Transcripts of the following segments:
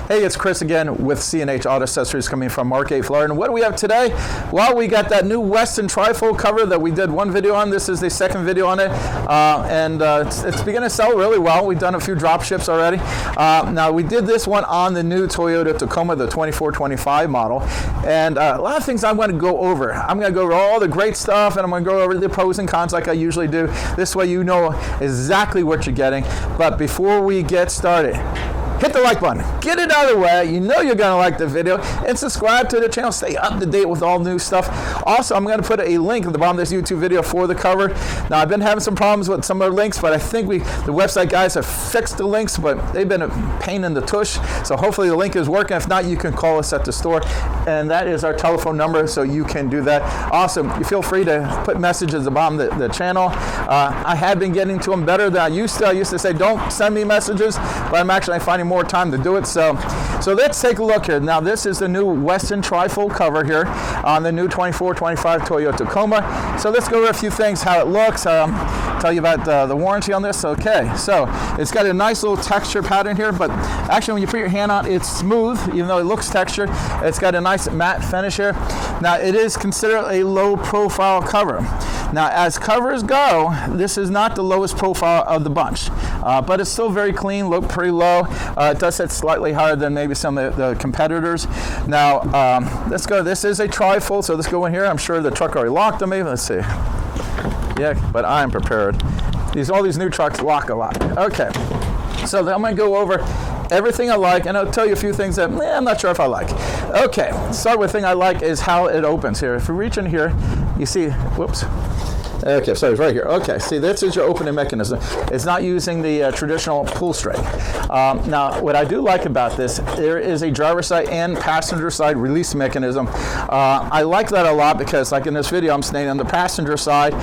Hey, it's Chris again with C&H Auto Accessories coming from Margate, Florida. And what do we have today? Well, we got that new Westin trifold cover that we did one video on. This is the second video on it. It's beginning to sell really well. We've done a few drop ships already. Now, we did this one on the new Toyota Tacoma, the 2425 model. And a lot of things I want to go over. I'm going to go over all the great stuff, and I'm going to go over the pros and cons like I usually do. This way you know exactly what you're getting. But before we get started, hit the like button, get it out of the way. You know you're going to like the video, and subscribe to the channel. Stay up to date with all new stuff. Also, I'm going to put a link at the bottom of this YouTube video for the cover. Now, I've been having some problems with some of the links, but I think the website guys have fixed the links, but they've been a pain in the tush. So hopefully the link is working. If not, you can call us at the store, and that is our telephone number, so you can do that. Also, you feel free to put messages at the bottom of the channel. I have been getting to them better than I used to. I used to say, don't send me messages, but I'm actually finding more time to do it. So let's take a look here. Now, this is the new Westin trifold cover here on the new 2425 Toyota Tacoma. So let's go over a few things, how it looks, tell you about the warranty on this. Okay, so it's got a nice little texture pattern here, but actually when you put your hand on it, it's smooth, even though it looks textured. It's got a nice matte finish here. Now, it is considered a low profile cover. Now, as covers go, this is not the lowest profile of the bunch, but it's still very clean, look pretty low. It does sit slightly higher than maybe some of the competitors. Now, let's go. This is a trifold, so let's go in here. I'm sure the truck already locked on me. Let's see. Yeah, but I'm prepared. All these new trucks lock a lot. Okay, so I'm going to go over everything I like, and I'll tell you a few things that I'm not sure if I like. Okay, start with the thing I like is how it opens here. If you reach in here, you see, whoops. Okay, sorry, it's right here. Okay, see, this is your opening mechanism. It's not using the traditional pull string. Now, what I do like about this, there is a driver side and passenger side release mechanism. I like that a lot because, like in this video, I'm staying on the passenger side,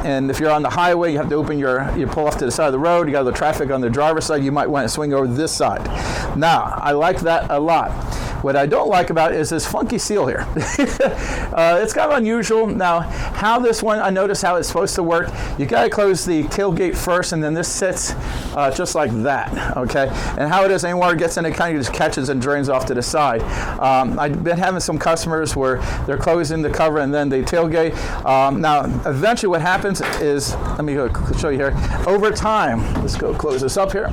and if you're on the highway, you have to open you pull off to the side of the road, you got the traffic on the driver's side, you might want to swing over this side. Now, I like that a lot. What I don't like about it is this funky seal here. It's kind of unusual. Now, how this one, I notice how it's supposed to work. You got to close the tailgate first, and then this sits just like that, okay? And how it is, any water gets in, it kind of just catches and drains off to the side. I've been having some customers where they're closing the cover and then they tailgate. Now, eventually what happens is, let me go show you here. Over time, let's go close this up here.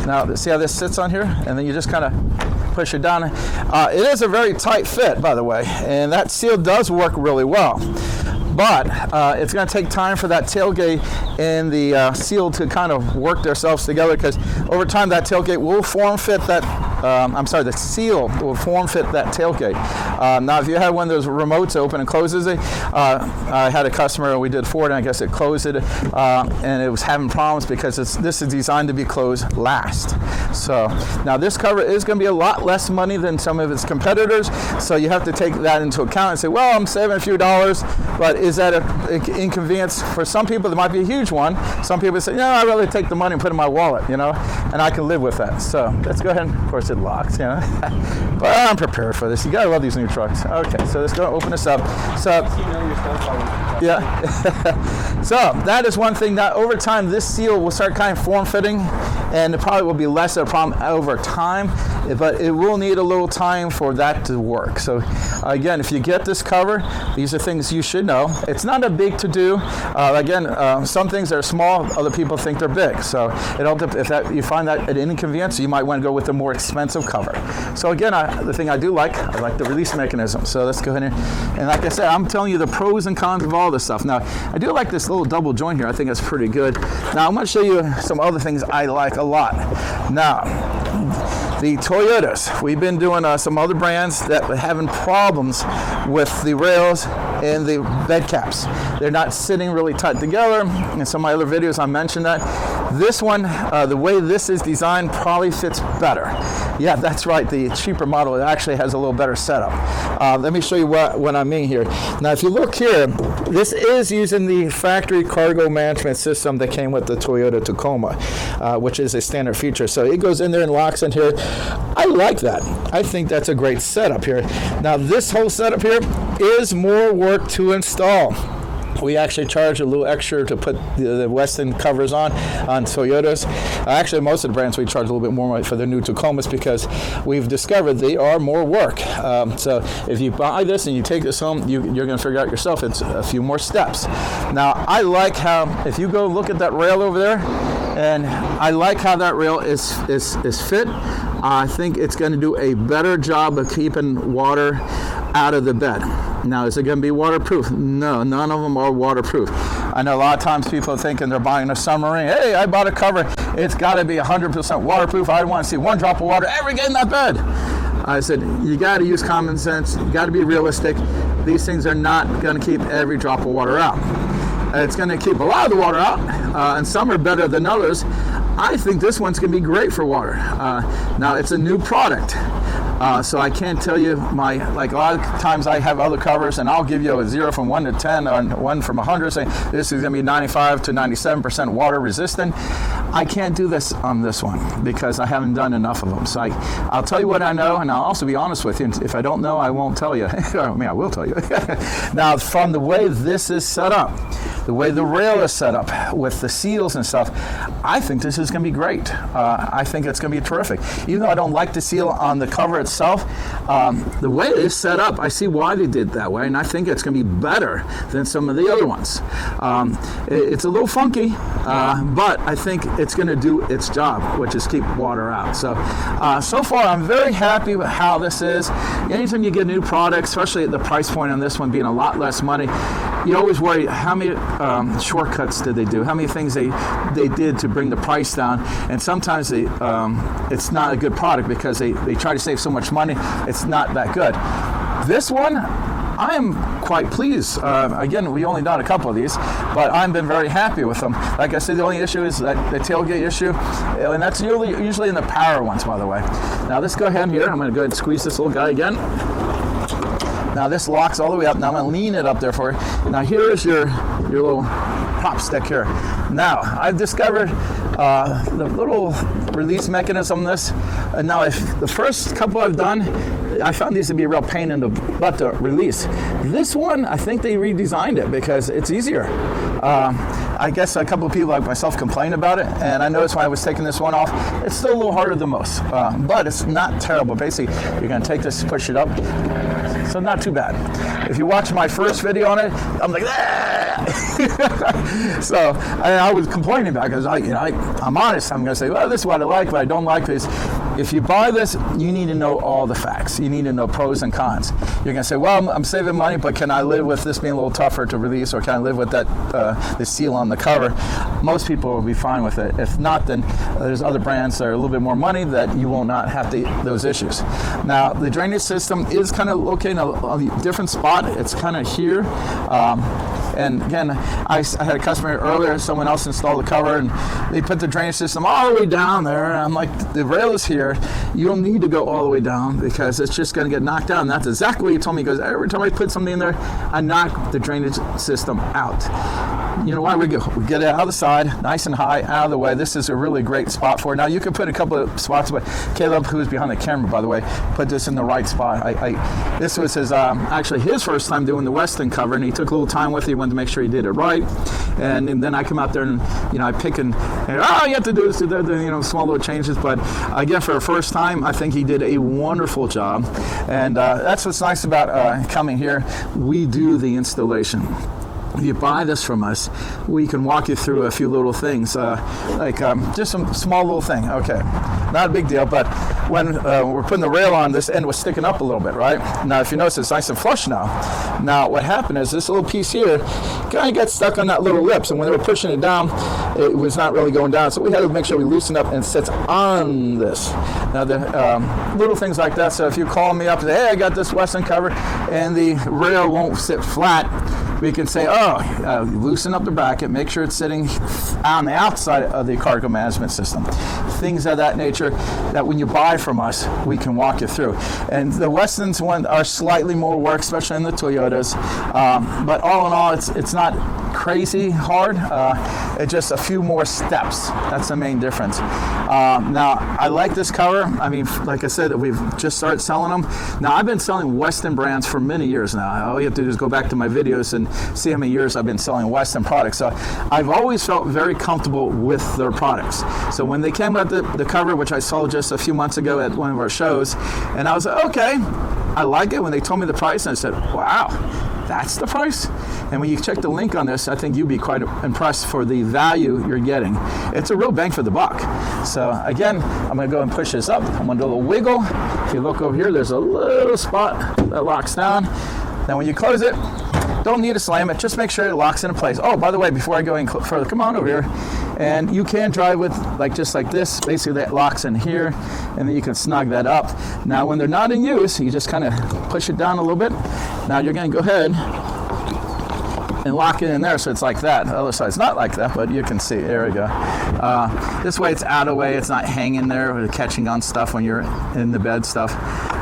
Now, see how this sits on here? And then you just kind of push it down. It is a very tight fit, by the way, and that seal does work really well. But it's going to take time for that tailgate and the seal to kind of work themselves together, because over time that tailgate will form fit that, the seal will form fit that tailgate. Now, if you have one of those remotes open and closes it, I had a customer, we did Ford, and I guess it closed it, and it was having problems because this is designed to be closed last. So now this cover is going to be a lot less money than some of its competitors, so you have to take that into account and say, well, I'm saving a few dollars, but is that an inconvenience? For some people, it might be a huge one. Some people say, no, I'd rather take the money and put it in my wallet, and I can live with that. So let's go ahead, and of course it locks, but I'm prepared for this. You gotta love these new trucks. Okay, so let's go open this up. So, yeah. So that is one thing that over time, this seal will start kind of form-fitting, and it probably will be less of a problem over time, but it will need a little time for that to work. So again, if you get this cover, these are things you should know. It's not a big to-do. Again, some things are small, other people think they're big. So if you find that an inconvenience, you might want to go with a more expensive cover. So again, the thing I like the release mechanism. So let's go ahead and like I said, I'm telling you the pros and cons of all this stuff. Now, I do like this little double joint here. I think that's pretty good. Now, I'm going to show you some other things I like a lot. Now, the Toyotas. We've been doing some other brands that are having problems with the rails and the bed caps. They're not sitting really tight together. In some of my other videos, I mentioned that. This one, the way this is designed, probably fits better. Yeah, that's right. The cheaper model, it actually has a little better setup. Let me show you what I mean here. Now, if you look here, this is using the factory cargo management system that came with the Toyota Tacoma, which is a standard feature. So it goes in there and locks in here. I like that. I think that's a great setup here. Now, this whole setup here is more work to install. We actually charge a little extra to put the Westin covers on Toyotas. Actually, most of the brands we charge a little bit more for the new Tacomas because we've discovered they are more work. So if you buy this and you take this home, you're going to figure out yourself it's a few more steps. Now, I like how, if you go look at that rail over there, and I like how that rail is fit. I think it's going to do a better job of keeping water out of the bed. Now, is it going to be waterproof? No, none of them are waterproof. I know a lot of times people are thinking they're buying a submarine. Hey, I bought a cover. It's got to be 100% waterproof. I don't want to see one drop of water ever get in that bed. I said, you got to use common sense. You got to be realistic. These things are not going to keep every drop of water out. It's going to keep a lot of the water out, and some are better than others. I think this one's going to be great for water. Now, it's a new product, so I can't tell you like a lot of times I have other covers, and I'll give you a 0 from 1 to 10, or 1 from 100, saying this is going to be 95 to 97% water resistant. I can't do this on this one because I haven't done enough of them. So I'll tell you what I know, and I'll also be honest with you. If I don't know, I won't tell you. I mean, I will tell you. Now, from the way this is set up, the way the rail is set up with the seals and stuff, I think this is going to be great. I think it's going to be terrific. Even though I don't like the seal on the cover itself, the way it is set up, I see why they did that way, and I think it's going to be better than some of the other ones. It's a little funky, but I think it's going to do its job, which is keep water out. So far, I'm very happy with how this is. Anytime you get a new product, especially at the price point on this one being a lot less money, you always worry how many shortcuts did they do, how many things they did to bring the price down, and sometimes it's not a good product because they try to save so much money, it's not that good. This one, I am quite pleased. Again, we only done a couple of these, but I've been very happy with them. Like I said, the only issue is that the tailgate issue, and that's usually in the power ones, by the way. Now let's go ahead here. I'm going to go ahead and squeeze this little guy again. Now this locks all the way up. Now I'm going to lean it up there for you. Now here is your little prop stick here. Now I've discovered the little release mechanism on this. And now if the first couple I've done, I found these to be a real pain in the butt to release. This one, I think they redesigned it because it's easier. I guess a couple of people like myself complain about it, and I noticed when I was taking this one off, it's still a little harder than most, but it's not terrible. Basically, you're going to take this, push it up, so not too bad. If you watch my first video on it, I'm like, so I was complaining about it because I'm honest. I'm going to say, well, this is what I like, but I don't like this. If you buy this, you need to know all the facts. You need to know pros and cons. You're going to say, well, I'm saving money, but can I live with this being a little tougher to release, or can I live with that the seal on the cover? Most people will be fine with it. If not, then there's other brands that are a little bit more money that you will not have those issues. Now, the drainage system is kind of located in a different spot. It's kind of here. And again, I had a customer earlier, someone else installed the cover, and they put the drainage system all the way down there. And I'm like, the rail is here. You don't need to go all the way down because it's just going to get knocked down. And that's exactly what he told me. He goes, every time I put something in there, I knock the drainage system out. You know why? We get it out of the side, nice and high, out of the way. This is a really great spot for it. Now, you can put a couple of spots, but Caleb, who's behind the camera, by the way, put this in the right spot. This was his actually his first time doing the Westin cover, and he took a little time with it. He wanted to make sure he did it right. And then I come out there and I pick and you have to do this, small little changes. But again, for the first time, I think he did a wonderful job. And that's what's nice about coming here. We do the installation. If you buy this from us, we can walk you through a few little things, just some small little thing. Okay, not a big deal, but when we're putting the rail on, this end was sticking up a little bit, right? Now, if you notice, it's nice and flush now. Now, what happened is this little piece here kind of got stuck on that little lip, and when they were pushing it down, it was not really going down, so we had to make sure we loosen up and it sits on this. Now, the little things like that, so if you call me up and say, hey, I got this Westin cover, and the rail won't sit flat, we can say, loosen up the bracket, make sure it's sitting on the outside of the cargo management system. Things of that nature that when you buy from us, we can walk you through. And the Westins one are slightly more work, especially in the Toyotas. But all in all, it's not crazy hard. It's just a few more steps. That's the main difference. Now, I like this cover. I mean, like I said, we've just started selling them. Now, I've been selling Westin brands for many years now. All you have to do is go back to my videos and see how many years I've been selling Westin products. So I've always felt very comfortable with their products. So when they came out the cover, which I saw just a few months ago at one of our shows, and I was like, okay, I like it. When they told me the price, and I said, wow, that's the price? And when you check the link on this, I think you'd be quite impressed for the value you're getting. It's a real bang for the buck. So again, I'm gonna go and push this up. I'm gonna do a little wiggle. If you look over here, there's a little spot that locks down. Then when you close it, don't need to slam it, just make sure it locks into place. Oh, by the way, before I go any further, come on over here. And you can drive with just like this. Basically that locks in here, and then you can snug that up. Now when they're not in use, you just kind of push it down a little bit. Now you're gonna go ahead and lock it in there so it's like that. The other side's not like that, but you can see, there we go. This way it's out of the way, it's not hanging there or catching on stuff when you're in the bed stuff.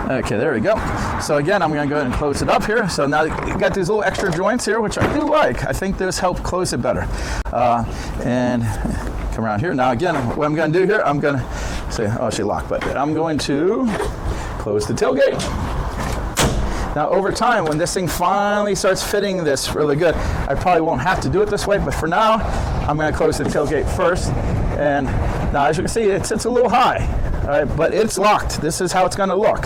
Okay, there we go. So again, I'm gonna go ahead and close it up here. So now you got these little extra joints here, which I do like. I think those help close it better. And come around here. Now again, what I'm gonna do here, I'm gonna say, oh, she locked, but I'm going to close the tailgate. Now over time, when this thing finally starts fitting this really good, I probably won't have to do it this way, but for now, I'm gonna close the tailgate first. And now as you can see, it sits a little high, all right, but it's locked. This is how it's gonna look.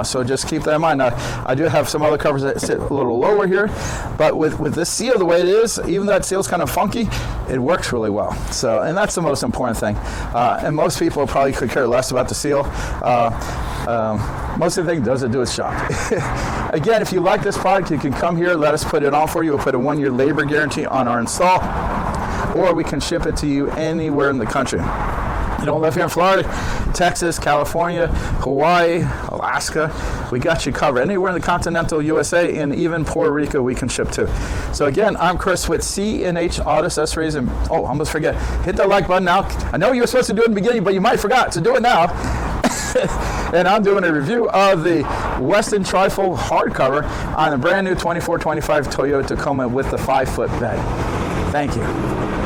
So just keep that in mind. Now, I do have some other covers that sit a little lower here, but with this seal the way it is, even though that seal's kind of funky, it works really well. So, and that's the most important thing. And most people probably could care less about the seal. Most of the thing does it do its job. Again, if you like this product, you can come here, let us put it on for you. We'll put a 1-year labor guarantee on our install, or we can ship it to you anywhere in the country. You don't live here in Florida, Texas, California, Hawaii, Alaska, we got you covered. Anywhere in the continental USA and even Puerto Rico we can ship to. So again, I'm Chris with C&H Auto Accessories, and oh, I almost forget, hit that like button now. I know you were supposed to do it in the beginning, but you might forgot, so do it now. And I'm doing a review of the Westin Trifold hardcover on a brand new 24-25 Toyota Tacoma with the 5-foot bed. Thank you.